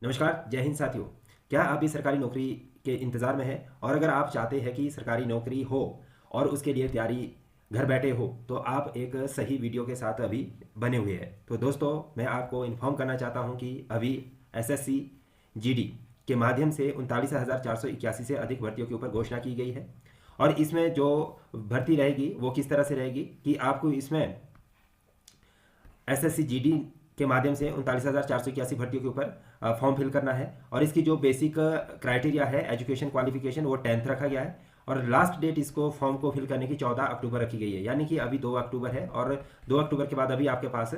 नमस्कार, जय हिंद साथियों। क्या आप भी सरकारी नौकरी के इंतज़ार में हैं? और अगर आप चाहते हैं कि सरकारी नौकरी हो और उसके लिए तैयारी घर बैठे हो, तो आप एक सही वीडियो के साथ अभी बने हुए हैं। तो दोस्तों, मैं आपको इन्फॉर्म करना चाहता हूं कि अभी एसएससी जीडी के माध्यम से 39,481 से अधिक भर्तियों के ऊपर घोषणा की गई है। और इसमें जो भर्ती रहेगी वो किस तरह से रहेगी कि आपको इसमें एसएससी जीडी के माध्यम से 39,481 भर्तियों के ऊपर फॉर्म फिल करना है। और इसकी जो बेसिक क्राइटेरिया है, एजुकेशन क्वालिफिकेशन, वो 10th रखा गया है। और लास्ट डेट इसको फॉर्म को फिल करने की 14 अक्टूबर रखी गई है, यानी कि अभी 2 अक्टूबर है और 2 अक्टूबर के बाद अभी आपके पास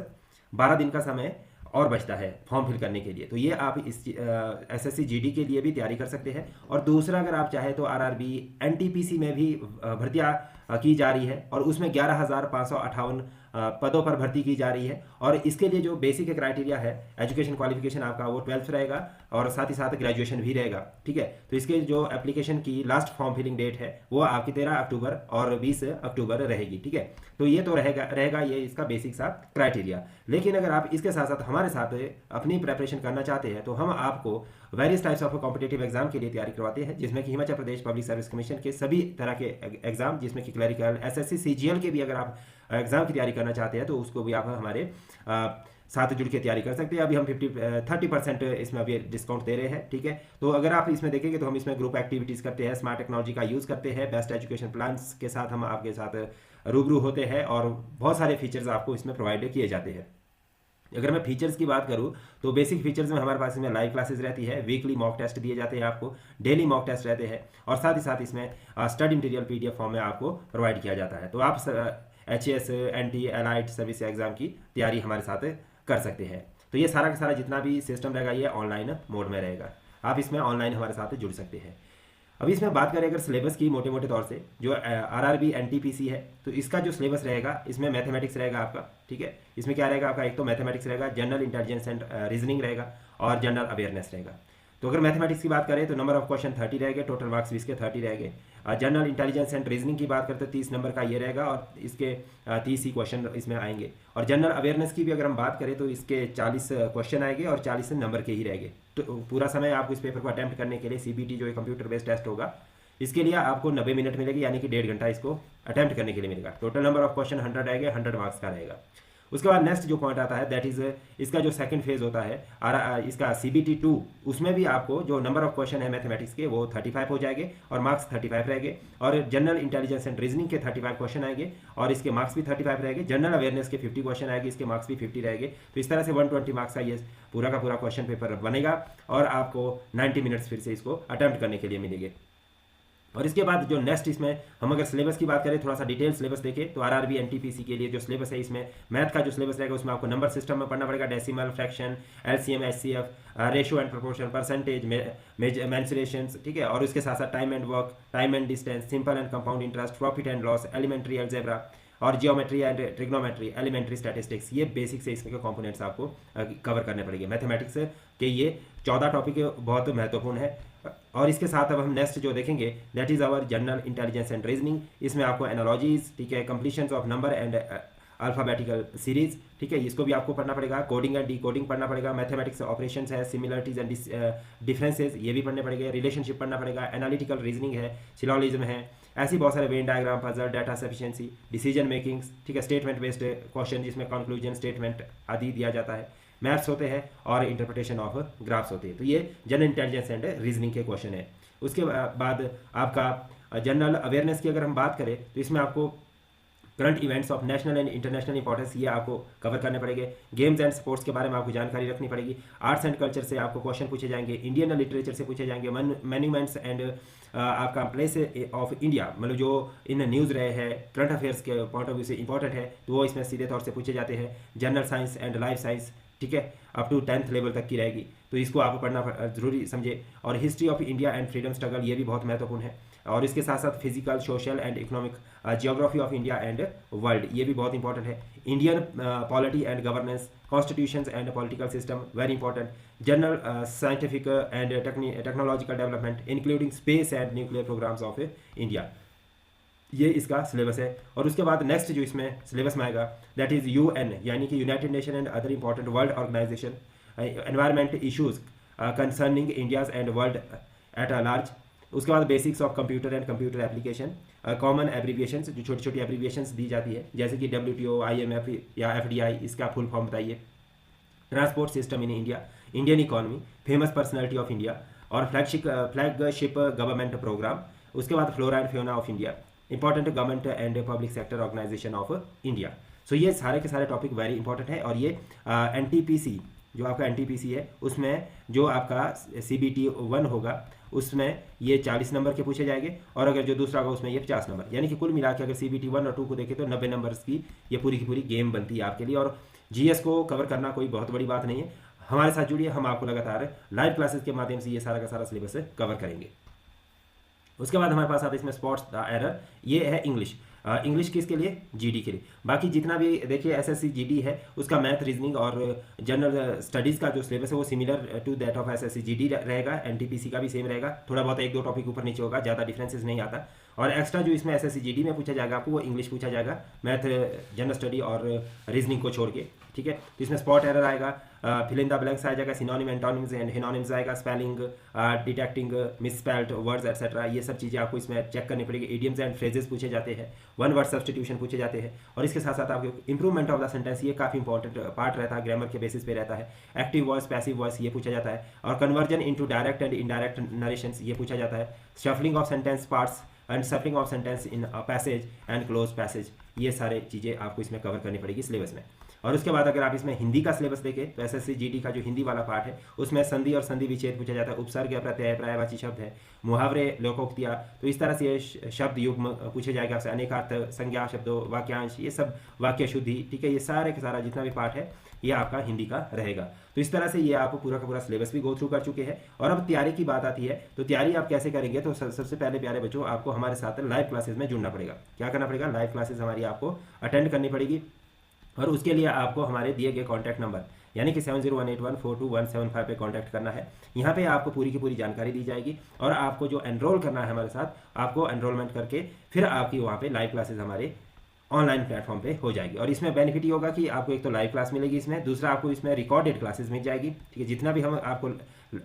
12 दिन का समय और बचता है फॉर्म फिल करने के लिए। तो ये आप इस एसएससी जीडी के लिए भी तैयारी कर सकते हैं। और दूसरा, अगर आप चाहें तो आरआरबी एनटीपीसी में भी भर्तियां की जा रही है और उसमें 11,558 पदों पर भर्ती की जा रही है। और इसके लिए जो बेसिक क्राइटेरिया है, एजुकेशन क्वालिफिकेशन आपका वो 12th रहेगा और साथ ही साथ ग्रेजुएशन भी रहेगा। ठीक है, तो इसके जो एप्लीकेशन की लास्ट फॉर्म फिलिंग डेट है वो आपकी 13 अक्टूबर और 20 अक्टूबर रहेगी। ठीक है, तो ये तो रहेगा ये इसका बेसिक सा क्राइटेरिया। लेकिन अगर आप इसके साथ साथ हमारे साथ अपनी प्रेपरेशन करना चाहते हैं तो हम आपको various types of competitive exam के लिए तैयारी करवाते हैं, जिसमें कि Himachal Pradesh public service commission के सभी तरह के एग्जाम, जिसमें कि क्लरिकल, एसएससी, सीजीएल के भी अगर आप एग्जाम की तैयारी करना चाहते हैं तो उसको भी आप हमारे साथ जुड़ के तैयारी कर सकते हैं। अभी हम 30% इसमें अभी डिस्काउंट दे रहे हैं। ठीक है, तो अगर आप इसमें देखेंगे तो हम इसमें ग्रुप एक्टिविटीज़ करते हैं, स्मार्ट टेक्नोलॉजी का यूज़ करते हैं, बेस्ट एजुकेशन प्लान्स के साथ हम आपके साथ रूबरू होते हैं और बहुत सारे फीचर्स आपको इसमें प्रोवाइड किए जाते हैं। अगर मैं फीचर्स की बात करूं तो बेसिक फीचर्स में हमारे पास इसमें लाइव क्लासेस रहती है, वीकली मॉक टेस्ट दिए जाते हैं आपको, डेली मॉक टेस्ट रहते हैं और साथ ही साथ इसमें स्टडी मटेरियल पीडीएफ फॉर्म में आपको प्रोवाइड किया जाता है। तो आप HAS, NT, allied service exam की तैयारी हमारे साथ कर सकते हैं। तो ये सारा का सारा जितना भी सिस्टम रहेगा ये ऑनलाइन मोड में रहेगा। आप इसमें ऑनलाइन हमारे साथ जुड़ सकते हैं। अभी इसमें बात करें अगर सिलेबस की मोटे मोटे तौर से, जो आरआरबी एनटीपीसी है तो इसका जो सिलेबस रहेगा इसमें मैथमेटिक्स रहेगा आपका। ठीक है, इसमें क्या रहेगा आपका, एक तो मैथमेटिक्स रहेगा, जनरल इंटेलिजेंस एंड रीजनिंग रहेगा और जनरल अवेयरनेस रहेगा। तो अगर मैथमेटिक्स की बात करें तो नंबर ऑफ क्वेश्चन 30 रहेंगे, टोटल मार्क्स भी इसके 30 रहेंगे। जनरल इंटेलिजेंस एंड रीजनिंग की बात करते तो 30 नंबर का ये रहेगा और इसके 30 ही क्वेश्चन इसमें आएंगे। और जनरल अवेयरनेस की भी अगर हम बात करें तो इसके 40 क्वेश्चन आएंगे और 40 नंबर के ही रहेंगे। तो पूरा समय आपको इस पेपर को अटैम्प्ट करने के लिए सीबीटी जो कंप्यूटर बेस्ड टेस्ट होगा, इसके लिए आपको 90 मिनट मिलेगी, यानी कि 1.5 घंटा इसको अटैम्प्ट करने के लिए मिलेगा। टोटल नंबर ऑफ क्वेश्चन 100 आएंगे, 100 मार्क्स का रहेगा। उसके बाद नेक्स्ट जो पॉइंट आता है दैट इज इसका जो सेकंड फेज होता है इसका सीबीटी 2, उसमें भी आपको जो नंबर ऑफ क्वेश्चन है मैथमेटिक्स के वो 35 हो जाएंगे और मार्क्स 35 रहेंगे। और जनरल इंटेलिजेंस एंड रीजनिंग के 35 क्वेश्चन आएंगे और इसके मार्क्स भी 35 रहेंगे। जनरल अवेयरनेस के 50 क्वेश्चन आएंगे, इसके मार्क्स भी 50 रहेंगे। तो इस तरह से 120 मार्क्स का ये पूरा का पूरा क्वेश्चन पेपर बनेगा और आपको 90 मिनट्स फिर से इसको अटैम्प्ट करने के लिए मिलेंगे। और इसके बाद जो नेक्स्ट इसमें हम अगर सिलेबस की बात करें, थोड़ा सा डिटेल सिलेबस देखें तो आरआरबी एनटीपीसी के लिए जो सिलेबस है इसमें मैथ का जो सिलेबस रहेगा उसमें आपको नंबर सिस्टम में पढ़ना पड़ेगा, decimal, fraction, LCM, HCF, ratio and proportion, percentage, mensurations. ठीक है, और उसके साथ साथ time and work, time and distance, simple and compound interest, profit and loss, elementary algebra और geometry and trigonometry, elementary statistics. ये बेसिक से इसके कंपोनेंट्स आपको कवर करने पड़ेंगे। मैथमेटिक्स के ये 14 टॉपिक बहुत महत्वपूर्ण है। और इसके साथ अब हम नेक्स्ट जो देखेंगे that is our general intelligence and reasoning. इसमें आपको एनालॉजीज, ठीक है, completions of number and alphabetical series, ठीक है, इसको भी आपको पढ़ना पड़ेगा। कोडिंग एंड डिकोडिंग पढ़ना पड़ेगा। मैथमेटिक्स ऑपरेशंस है, सिमिलरिटीज एंड डिफरेंसेज, ये भी पढ़ने पड़ेंगे। रिलेशनशिप पढ़ना पड़ेगा। एनालिटिकल रीजनिंग है, सिलोजिज्म है, ऐसी बहुत सारे Venn diagram, puzzle, data sufficiency, decision making, ठीक है, स्टेटमेंट बेस्ड क्वेश्चन जिसमें कंक्लूजन, स्टेटमेंट आदि दिया जाता है, मैप्स होते हैं और इंटरप्रिटेशन ऑफ ग्राफ्स होते हैं। तो ये जनरल इंटेलिजेंस एंड रीजनिंग के क्वेश्चन है। उसके बाद आपका जनरल अवेयरनेस की अगर हम बात करें तो इसमें आपको current events of national and international importance ये आपको कवर करने पड़ेंगे। गेम्स एंड स्पोर्ट्स के बारे में आपको जानकारी रखनी पड़ेगी। आर्ट्स एंड कल्चर से आपको क्वेश्चन पूछे जाएंगे। इंडियन लिटरेचर से पूछे जाएंगे। मैन्यूमेंट्स एंड आपका प्लेस ऑफ इंडिया, मतलब जो इन न्यूज़ रहे हैं करंट अफेयर्स के पॉइंट ऑफ व्यू से इंपॉर्टेंट है, तो वो इसमें सीधे तौर से पूछे जाते हैं। General science and life science, ठीक है, अप टू 10th लेवल तक की रहेगी, तो इसको आपको पढ़ना जरूरी समझे। और history of India and freedom struggle, ये भी बहुत महत्वपूर्ण है। और इसके साथ साथ physical, social and economic, geography of India and world, ये भी बहुत इंपॉर्टेंट है। Indian polity and governance, constitutions and political system, very important. General scientific and technological development including space and nuclear programs of India, ये इसका syllabus है। और उसके बाद नेक्स्ट जो इसमें सिलेबस में आएगा दैट इज़ यूएन, यानी कि united nation and other important world organisation, environment issues, concerning India's and world at a large. उसके बाद basics of computer and computer application, common abbreviations, जो छोटी छोटी एब्रीविएशंस दी जाती है, जैसे कि WTO, IMF या FDI, इसका फुल फॉर्म बताइए। Transport system in India, Indian economy, famous personality of India और फ्लैगशिप गवर्नमेंट प्रोग्राम। उसके बाद flora and fauna of India, important government and public sector organisation of India. So ये सारे के सारे टॉपिक वेरी इंपॉर्टेंट है। और ये NTPC, जो आपका NTPC है, उसमें जो आपका CBT 1 होगा उसमें ये 40 नंबर के पूछे जाएंगे, और अगर जो दूसरा होगा उसमें ये 50 नंबर, यानी कि कुल मिला के अगर CBT 1 और 2 को देखें तो 90 नंबर्स की ये पूरी की पूरी गेम बनती है आपके लिए। और GS को कवर करना कोई बहुत बड़ी बात नहीं है। हमारे साथ जुड़िए, हम आपको लगातार लाइव क्लासेस के माध्यम से ये सारा का सारा सिलेबस कवर करेंगे। उसके बाद हमारे पास आता है इसमें स्पॉट्स द एरर, ये है इंग्लिश। इंग्लिश किसके लिए? GD के लिए। बाकी जितना भी देखिए SSC GD है, उसका मैथ, रीजनिंग और जनरल स्टडीज़ का जो सिलेबस है वो similar to that of SSC GD रहेगा। NTPC का भी सेम रहेगा, थोड़ा बहुत एक दो टॉपिक ऊपर नीचे होगा, ज़्यादा डिफरेंसेस नहीं आता। और एक्स्ट्रा जो इसमें SSC GD में पूछा जाएगा आपको, वो इंग्लिश पूछा जाएगा, मैथ, जनरल स्टडी और रीजनिंग को छोड़ के, ठीक है। तो इसमें स्पॉट एरर आएगा, फिल इन द ब्लैंक्स आ जाएगा, सिनोनिम, एंटोनिम्स एंड हेनोनिम्स आएगा, spelling, detecting misspelled words etcetera, ये सब चीज़ें आपको इसमें चेक करनी पड़ेगी। इडियम्स एंड फ्रेजेस पूछे जाते हैं, वन वर्ड सब्स्टिट्यूशन पूछे जाते हैं, और इसके साथ साथ आपको इंप्रूवमेंट ऑफ द सेंटेंस, ये काफ़ी इंपॉर्टेंट पार्ट रहता है, ग्रामर के बेसिस पे रहता है। एक्टिव वॉइस, पैसिव वॉइस, ये पूछा जाता है, और conversion into direct and indirect narrations, ये पूछा जाता है। Shuffling of sentence parts and shuffling of sentence in passage and close passage, ये सारे चीज़ें आपको इसमें कवर करनी पड़ेगी सिलेबस में। और उसके बाद अगर आप इसमें हिंदी का सिलेबस देखें तो SSC GD का जो हिंदी वाला पार्ट है, उसमें संधि और संधि विच्छेद पूछा जाता है, उपसर्ग या प्रत्यय, पर्यायवाची शब्द है, मुहावरे, लोकोक्तियाँ, तो इस तरह से ये शब्द युग्म पूछे जाएगा आपसे, अनेकार्थ, संज्ञा शब्दों, वाक्यांश, ये सब, वाक्य शुद्धि, ठीक है। ये सारे का सारा जितना भी पार्ट है ये आपका हिंदी का रहेगा। तो इस तरह से ये आप पूरा का पूरा सिलेबस भी गो थ्रू कर चुके हैं। और अब तैयारी की बात आती है, तो तैयारी आप कैसे करेंगे? तो सबसे पहले प्यारे बच्चों, आपको हमारे साथ लाइव क्लासेस में जुड़ना पड़ेगा। क्या करना पड़ेगा? लाइव क्लासेस हमारी आपको अटेंड करनी पड़ेगी, और उसके लिए आपको हमारे दिए गए कॉन्टैक्ट नंबर यानी कि 7018142175 पे कॉन्टैक्ट करना है। यहाँ पे आपको पूरी की पूरी जानकारी दी जाएगी, और आपको जो एनरोल करना है हमारे साथ, आपको एनरोलमेंट करके फिर आपकी वहाँ पे लाइव क्लासेस हमारे ऑनलाइन प्लेटफॉर्म पे हो जाएगी। और इसमें बेनिफिट ये होगा कि आपको एक तो लाइव क्लास मिलेगी इसमें, दूसरा आपको इसमें रिकॉर्डेड क्लासेस मिल जाएगी, ठीक है। जितना भी हम आपको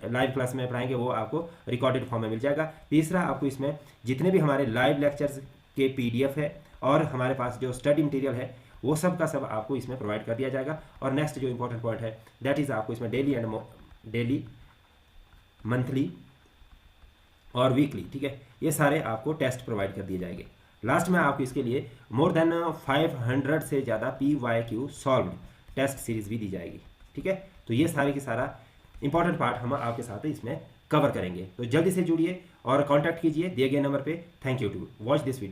लाइव क्लास में पढ़ाएंगे वो आपको रिकॉर्डेड फॉर्म में मिल जाएगा। तीसरा, आपको इसमें जितने भी हमारे लाइव लेक्चर्स के PDF है और हमारे पास जो स्टडी मटेरियल है, वो सब का सब आपको इसमें प्रोवाइड कर दिया जाएगा। और नेक्स्ट जो इंपॉर्टेंट पॉइंट है, दैट इज़ आपको इसमें डेली, मंथली और वीकली, ठीक है, ये सारे आपको टेस्ट प्रोवाइड कर दिए जाएंगे। लास्ट में आपको इसके लिए मोर देन 500 से ज़्यादा PYQ सॉल्व्ड टेस्ट सीरीज भी दी जाएगी, ठीक है। तो ये सारे की सारा इंपॉर्टेंट पार्ट हम आपके साथ इसमें कवर करेंगे। तो जल्दी से जुड़िए और कांटेक्ट कीजिए दिए गए नंबर पे। Thank you to watch this video.